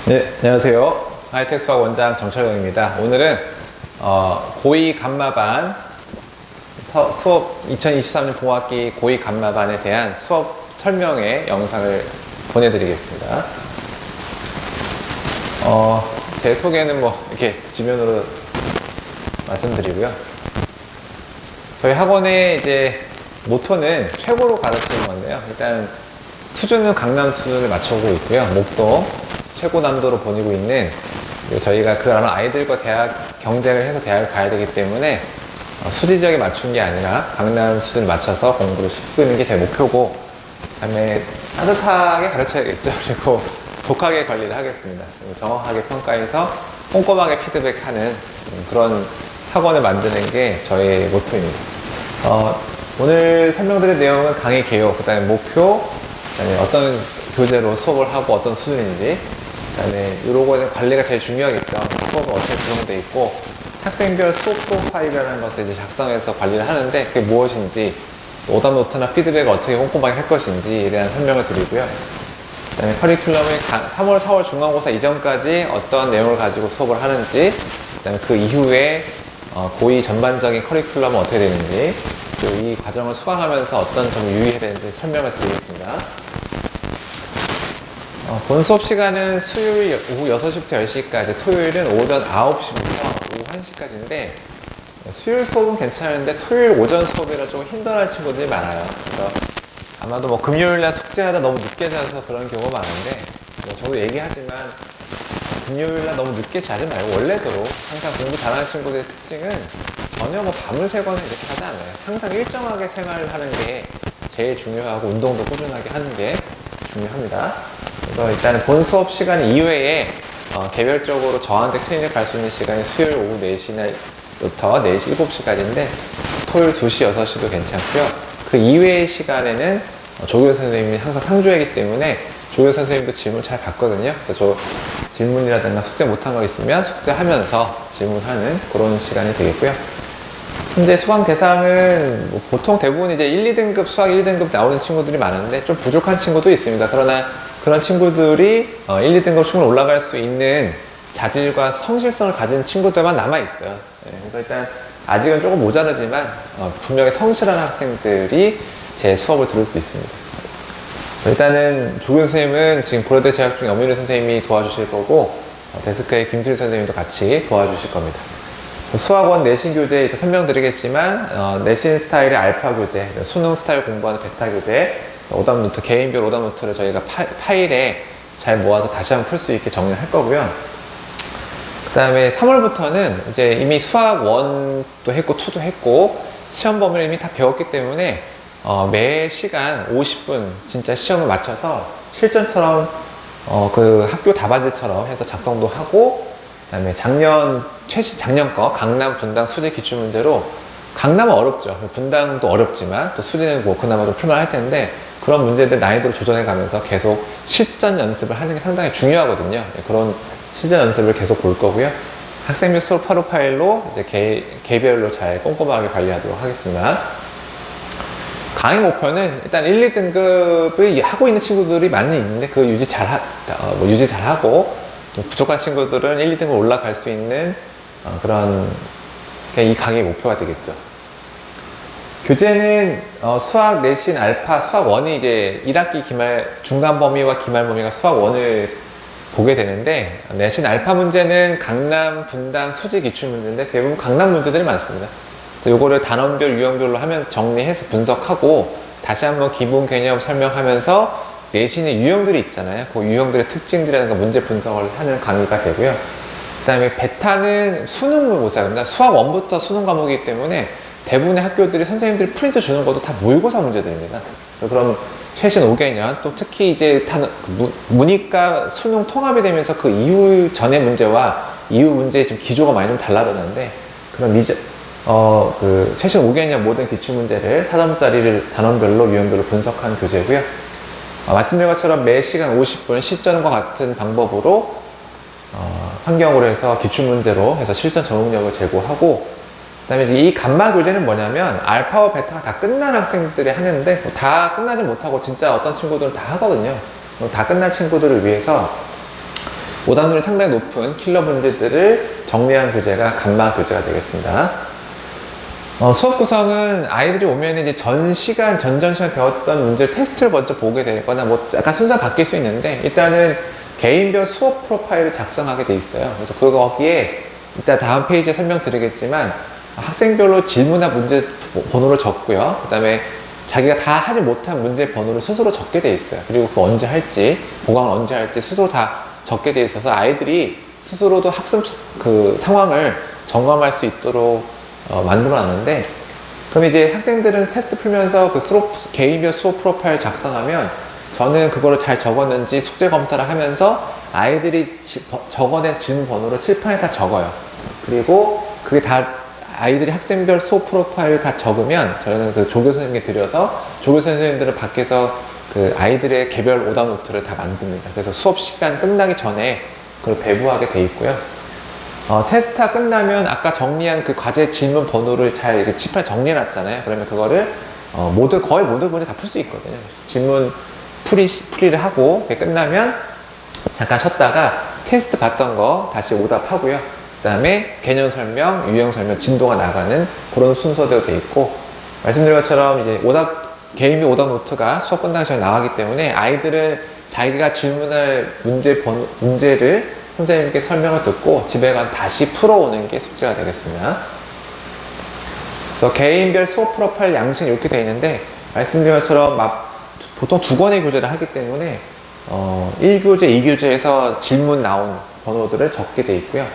네, 안녕하세요. 하이텍 수학 원장 정철영입니다. 오늘은 고2 감마반 수업 2023년 봄학기 고2 감마반에 대한 수업 설명의 영상을 보내드리겠습니다. 제 소개는 이렇게 지면으로 말씀드리고요. 저희 학원의 이제 모토는 최고로 가르치는 건데요. 일단 수준은 강남 수준을 맞춰오고 있고요. 목도 최고 난도로 보내고 있는, 저희가 그런 아이들과 대학 경쟁을 해서 대학을 가야 되기 때문에 수지적에 맞춘 게 아니라 강남 수준을 맞춰서 공부를 시키는 게 제 목표고, 그 다음에 따뜻하게 가르쳐야겠죠. 그리고 독하게 관리를 하겠습니다. 정확하게 평가해서 꼼꼼하게 피드백하는 그런 학원을 만드는 게 저의 모토입니다. 오늘 설명드릴 내용은 강의 개요, 그 다음에 목표, 그 다음에 어떤 교재로 수업을 하고 어떤 수준인지, 그 다음에 이런 거는 관리가 제일 중요하겠죠. 수업은 어떻게 구성되어 있고 학생별 수업 프로파일이라는 것을 이제 작성해서 관리를 하는데 그게 무엇인지, 오답 노트나 피드백을 어떻게 꼼꼼하게 할 것인지에 대한 설명을 드리고요. 그 다음에 커리큘럼을 3월, 4월 중간고사 이전까지 어떤 내용을 가지고 수업을 하는지, 그 다음에 그 이후에 고2 전반적인 커리큘럼은 어떻게 되는지, 그리고 이 과정을 수강하면서 어떤 점을 유의해야 되는지 설명을 드리겠습니다. 본 수업 시간은 수요일 오후 6시부터 10시까지, 토요일은 오전 9시부터 오후 1시까지인데, 수요일 수업은 괜찮은데 토요일 오전 수업이라 조금 힘들어하는 친구들이 많아요. 그래서 아마도 금요일날 숙제하다 너무 늦게 자서 그런 경우가 많은데, 저도 얘기하지만 금요일날 너무 늦게 자지 말고, 원래대로 항상 공부 잘하는 친구들의 특징은 전혀 밤을 새거나 이렇게 하지 않아요. 항상 일정하게 생활을 하는 게 제일 중요하고, 운동도 꾸준하게 하는 게 중요합니다. 그래서 일단 본 수업 시간 이외에 개별적으로 저한테 클리닉 갈 수 있는 시간이 수요일 오후 4시부터 4시, 7시까지인데 토요일 2시, 6시도 괜찮고요. 그 이외의 시간에는 조교 선생님이 항상 상주하기 때문에 조교 선생님도 질문 잘 받거든요. 그래서 저 질문이라든가 숙제 못한 거 있으면 숙제하면서 질문하는 그런 시간이 되겠고요. 현재 수강 대상은 보통 대부분 이제 1, 2등급, 수학 1, 2등급 나오는 친구들이 많은데 좀 부족한 친구도 있습니다. 그러나 그런 친구들이 1, 2등급 충분히 올라갈 수 있는 자질과 성실성을 가진 친구들만 남아있어요. 그래서 일단 아직은 조금 모자르지만 분명히 성실한 학생들이 제 수업을 들을 수 있습니다. 일단은 조교 선생님은 지금 고려대 재학 중에 엄윤희 선생님이 도와주실 거고, 데스크의 김수리 선생님도 같이 도와주실 겁니다. 수학원 내신 교재 설명드리겠지만, 내신 스타일의 알파 교재, 수능 스타일 공부하는 베타 교재, 오답 노트, 개인별 오답 노트를 저희가 파일에 잘 모아서 다시 한번 풀 수 있게 정리를 할 거고요. 그 다음에 3월부터는 이제 이미 수학 1도 했고 2도 했고 시험 범위를 이미 다 배웠기 때문에 매 시간 50분 진짜 시험을 맞춰서 실전처럼 그 학교 답안지처럼 해서 작성도 하고, 그 다음에 작년 거 강남, 분당, 수리 기출문제로, 강남은 어렵죠. 분당도 어렵지만 또 수리는 그나마 좀 풀만 할 텐데, 그런 문제들 난이도를 조정해 가면서 계속 실전 연습을 하는 게 상당히 중요하거든요. 그런 실전 연습을 계속 볼 거고요. 학생별 수업 프로파일로 이제 개별로 잘 꼼꼼하게 관리하도록 하겠습니다. 강의 목표는 일단 1, 2등급을 하고 있는 친구들이 많이 있는데 그 유지 잘하고, 부족한 친구들은 1, 2등급 올라갈 수 있는 그런 게 이 강의 목표가 되겠죠. 교재는 수학 내신 알파 수학 1이 이제 1학기 중간 범위와 기말 범위가 수학 1을 보게 되는데, 내신 알파 문제는 강남, 분당, 수지 기출 문제인데 대부분 강남 문제들이 많습니다. 요거를 단원별, 유형별로 하면 정리해서 분석하고 다시 한번 기본 개념 설명하면서 내신의 유형들이 있잖아요. 그 유형들의 특징들이라든가 문제 분석을 하는 강의가 되고요. 그 다음에 베타는 수능 모의고사입니다. 수학 1부터 수능 과목이기 때문에 대부분의 학교들이 선생님들이 프린트 주는 것도 다 모의고사 문제들입니다. 그럼 최신 5개년, 또 특히 이제 문이과 수능 통합이 되면서 그 이후 전의 문제와 이후 문제의 지금 기조가 많이 좀 달라졌는데, 그런 그 최신 5개년 모든 기출문제를 4점짜리를 단원별로 유형별로 분석한 교재고요. 말씀드린 것처럼 매 시간 50분 실전과 같은 방법으로 환경으로 해서 기출문제로 해서 실전 적응력을 제고하고, 그 다음에 이 감마 교재는 뭐냐면 알파와 베타가 다 끝난 학생들이 하는데, 다 끝나지 못하고 진짜 어떤 친구들은 다 하거든요. 다 끝난 친구들을 위해서 오답률이 상당히 높은 킬러 문제들을 정리한 교재가 감마 교재가 되겠습니다. 수업 구성은 아이들이 오면 이제 전 시간 배웠던 문제를 테스트를 먼저 보게 되거나 뭐 약간 순서가 바뀔 수 있는데, 일단은 개인별 수업 프로파일을 작성하게 돼 있어요. 그래서 거기에 이따 다음 페이지에 설명드리겠지만 학생별로 질문과 문제 번호를 적고요. 그 다음에 자기가 다 하지 못한 문제 번호를 스스로 적게 돼 있어요. 그리고 그 언제 할지, 보강을 언제 할지 스스로 다 적게 돼 있어서 아이들이 스스로도 학습 그 상황을 점검할 수 있도록 만들어 놨는데, 그럼 이제 학생들은 테스트 풀면서 그 개인별 수업 프로파일 작성하면 저는 그거를 잘 적었는지 숙제 검사를 하면서 아이들이 적어낸 질문 번호를 칠판에 다 적어요. 그리고 그게 다 아이들이 학생별 수업 프로파일 다 적으면 저희는 그 조교 선생님께 드려서 조교 선생님들은 밖에서 그 아이들의 개별 오답 노트를 다 만듭니다. 그래서 수업 시간 끝나기 전에 그걸 배부하게 돼 있고요. 테스트가 끝나면 아까 정리한 그 과제 질문 번호를 잘 이렇게 칠판에 정리해 놨잖아요. 그러면 그거를 거의 모든 분이 다 풀 수 있거든요. 질문 풀이를 하고 끝나면 잠깐 쉬었다가 테스트 봤던 거 다시 오답하고요. 그 다음에 개념 설명, 유형 설명, 진도가 나가는 그런 순서대로 돼 있고, 말씀드린 것처럼 이제 개인비 오답 노트가 수업 끝나기 전에 나가기 때문에 아이들은 자기가 질문할 문제를 선생님께 설명을 듣고 집에 가서 다시 풀어오는 게 숙제가 되겠습니다. 그래서 개인별 수업 프로파일 양식이 이렇게 되어 있는데, 말씀드린 것처럼 보통 2권의 교재를 하기 때문에 1교재, 2교재에서 질문 나온 번호들을 적게 돼 있고요.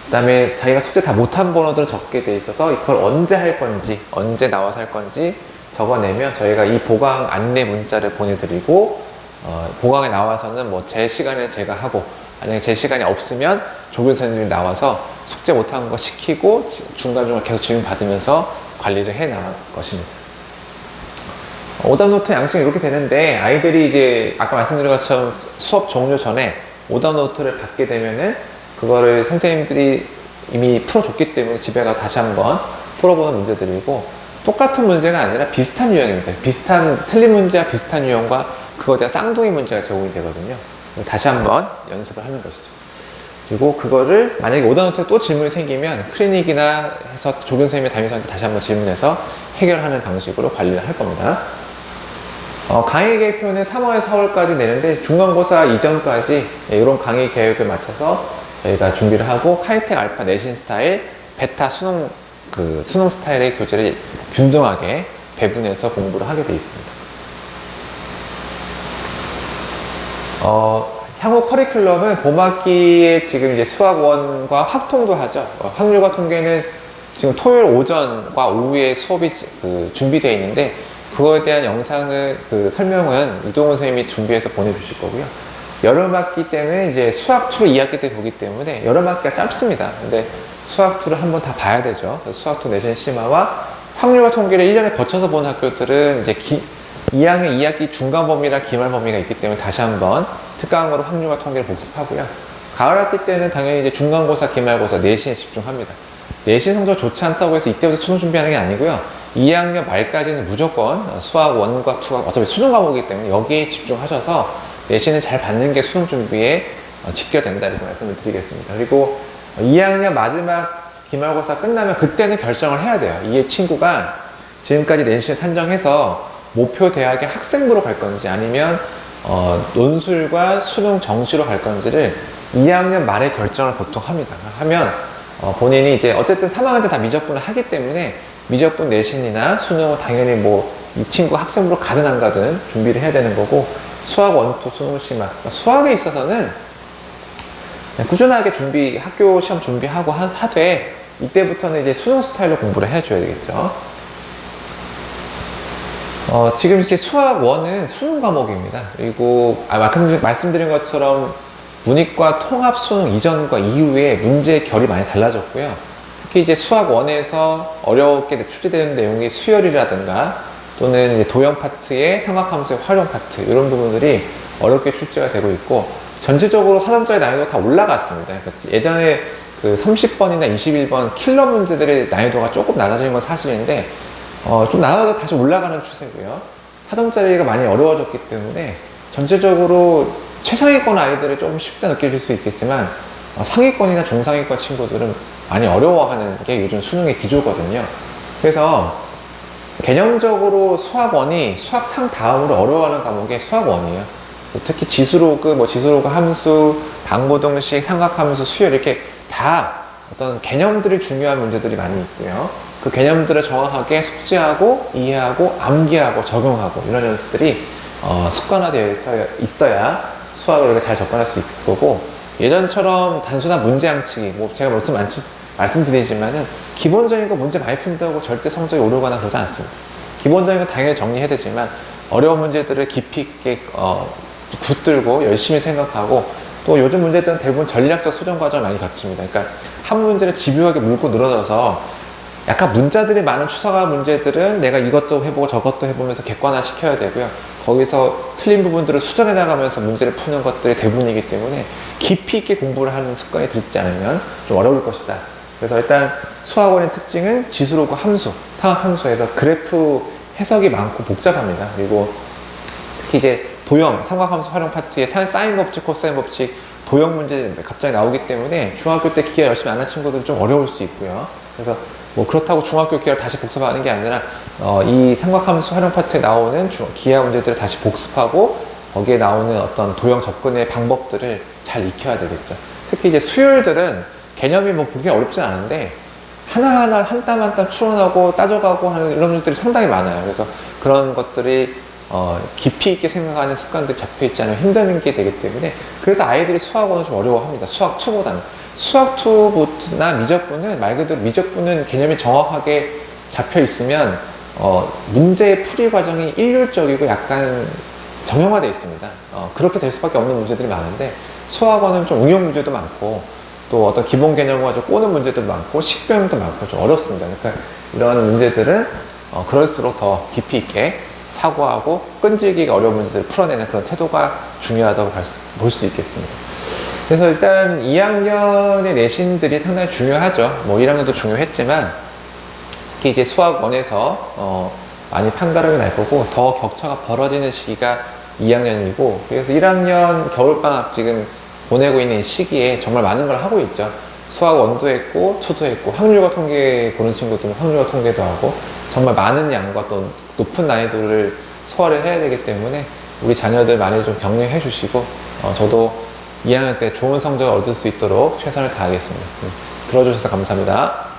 그 다음에 자기가 숙제 다 못한 번호들을 적게 돼 있어서 이걸 언제 할 건지, 언제 나와서 할 건지 적어내면 저희가 이 보강 안내 문자를 보내드리고, 보강에 나와서는 뭐 제 시간에 제가 하고, 만약에 제 시간이 없으면 조교 선생님이 나와서 숙제 못한 거 시키고 중간중간 계속 질문 받으면서 관리를 해 나갈 것입니다. 오답 노트 양식이 이렇게 되는데, 아이들이 이제 아까 말씀드린 것처럼 수업 종료 전에 오답 노트를 받게 되면은 그거를 선생님들이 이미 풀어줬기 때문에 집에 가서 다시 한번 풀어보는 문제들이고, 똑같은 문제가 아니라 비슷한 유형입니다. 틀린 문제와 비슷한 유형과 그거에 대한 쌍둥이 문제가 제공이 되거든요. 다시 한번 연습을 하는 것이죠. 그리고 그거를 만약에 오답 노트에 또 질문이 생기면 클리닉이나 해서 조교 선생님이 담임선생님한테 다시 한번 질문해서 해결하는 방식으로 관리를 할 겁니다. 강의 계획표는 3월에서 4월까지 내는데, 중간고사 이전까지 이런 강의 계획을 맞춰서 저희가 준비를 하고, 카이텍 알파 내신 스타일, 베타 수능 스타일의 교재를 균등하게 배분해서 공부를 하게 되어 있습니다. 향후 커리큘럼은 봄학기에 지금 이제 수학원과 확통도 하죠. 확률과 통계는 지금 토요일 오전과 오후에 수업이 준비되어 있는데, 그거에 대한 영상을 설명은 이동훈 선생님이 준비해서 보내주실 거고요. 여름학기 때는 이제 수학2를 2학기 때 보기 때문에 여름학기가 짧습니다. 근데 수학2를 한번 다 봐야 되죠. 수학2 내신 심화와 확률과 통계를 1년에 거쳐서 보는 학교들은 이제 2학년 2학기 중간 범위랑 기말 범위가 있기 때문에 다시 한번 특강으로 확률과 통계를 복습하고요. 가을 학기 때는 당연히 이제 중간고사, 기말고사, 내신에 집중합니다. 내신 성적 좋지 않다고 해서 이때부터 수능 준비하는 게 아니고요. 2학년 말까지는 무조건 수학 1과 2가 어차피 수능 과목이기 때문에 여기에 집중하셔서 내신을 잘 받는 게 수능 준비에 직결된다, 이렇게 말씀을 드리겠습니다. 그리고 2학년 마지막 기말고사 끝나면 그때는 결정을 해야 돼요. 이 친구가 지금까지 내신을 산정해서 목표 대학의 학생부로 갈 건지 아니면 논술과 수능 정시로 갈 건지를 2학년 말에 결정을 보통 합니다. 하면 본인이 이제 어쨌든 3학년 때 다 미적분을 하기 때문에 미적분 내신이나 수능은 당연히 뭐 이 친구 학생부로 가든 안 가든 준비를 해야 되는 거고, 수학 1, 2 수능 심화, 수학에 있어서는 꾸준하게 학교 시험 준비하고 하되, 이때부터는 이제 수능 스타일로 공부를 해줘야 되겠죠. 지금 이제 수학 1은 수능 과목입니다. 그리고 말씀드린 것처럼 문이과 통합 수능 이전과 이후에 문제의 결이 많이 달라졌고요. 특히 이제 수학 1에서 어렵게 출제되는 내용이 수열이라든가 또는 이제 도형 파트의 삼각함수의 활용 파트, 이런 부분들이 어렵게 출제가 되고 있고, 전체적으로 4점짜리 난이도가 다 올라갔습니다. 그러니까 예전에 30번이나 21번 킬러 문제들의 난이도가 조금 낮아진 건 사실인데, 좀 낮아도 다시 올라가는 추세고요. 4점짜리가 많이 어려워졌기 때문에 전체적으로 최상위권 아이들이 좀 쉽게 느껴질 수 있겠지만 상위권이나 중상위권 친구들은 많이 어려워하는 게 요즘 수능의 기조거든요. 그래서 개념적으로 수학원이 수학상 다음으로 어려워하는 과목이 수학원이에요. 특히 지수로그, 지수로그 함수, 방고등식, 삼각함수, 수열 이렇게 다 어떤 개념들이 중요한 문제들이 많이 있고요. 그 개념들을 정확하게 숙지하고 이해하고 암기하고 적용하고 이런 연습들이 습관화되어 있어야 수학을 우리가 잘 접근할 수 있을 거고, 예전처럼 단순한 문제 양치기, 제가 말씀드리지만은 기본적인 거 문제 많이 푼다고 절대 성적이 오르거나 그러지 않습니다. 기본적인 거 당연히 정리해야 되지만 어려운 문제들을 깊이 있게 붙들고 열심히 생각하고, 또 요즘 문제들은 대부분 전략적 수정 과정을 많이 거칩니다. 그러니까 한 문제를 집요하게 물고 늘어져서 약간 문자들이 많은 추상화 문제들은 내가 이것도 해보고 저것도 해보면서 객관화 시켜야 되고요. 거기서 틀린 부분들을 수정해 나가면서 문제를 푸는 것들이 대부분이기 때문에 깊이 있게 공부를 하는 습관이 들지 않으면 좀 어려울 것이다. 그래서 일단 수학원의 특징은 지수로그 함수, 상학함수에서 그래프 해석이 많고 복잡합니다. 그리고 특히 이제 도형, 삼각함수 활용 파트에 사인 법칙, 코사인 법칙, 도형 문제 갑자기 나오기 때문에 중학교 때 기하 열심히 안 한 친구들은 좀 어려울 수 있고요. 그래서 그렇다고 중학교 기하를 다시 복습하는 게 아니라 이 삼각함수 활용 파트에 나오는 기하 문제들을 다시 복습하고 거기에 나오는 어떤 도형 접근의 방법들을 잘 익혀야 되겠죠. 특히 이제 수열들은 개념이 보기 어렵진 않은데 하나하나 한 땀 한 땀 추론하고 따져가고 하는 이런 것들이 상당히 많아요. 그래서 그런 것들이 깊이 있게 생각하는 습관들이 잡혀있지 않으면 힘든 게 되기 때문에, 그래서 아이들이 수학원을 좀 어려워합니다. 수학2보다는. 수학2나 미적분은 말 그대로 미적분은 개념이 정확하게 잡혀있으면 문제의 풀이 과정이 일률적이고 약간 정형화되어 있습니다. 그렇게 될 수밖에 없는 문제들이 많은데, 수학원은 좀 응용 문제도 많고 또 어떤 기본 개념 가지고 꼬는 문제도 많고 식별도 많고 좀 어렵습니다. 그러니까 이러한 문제들은 그럴수록 더 깊이 있게 사고하고 끈질기가 어려운 문제들을 풀어내는 그런 태도가 중요하다고 볼 수 있겠습니다. 그래서 일단 2학년의 내신들이 상당히 중요하죠. 1학년도 중요했지만 특히 이제 수학원에서 많이 판가름이 날 거고, 더 격차가 벌어지는 시기가 2학년이고, 그래서 1학년 겨울방학 지금 보내고 있는 시기에 정말 많은 걸 하고 있죠. 수학 1도 했고 2도 했고, 확률과 통계 보는 친구들은 확률과 통계도 하고, 정말 많은 양과 또 높은 난이도를 소화를 해야 되기 때문에 우리 자녀들 많이 좀 격려해 주시고, 저도 2학년 때 좋은 성적을 얻을 수 있도록 최선을 다하겠습니다. 들어주셔서 감사합니다.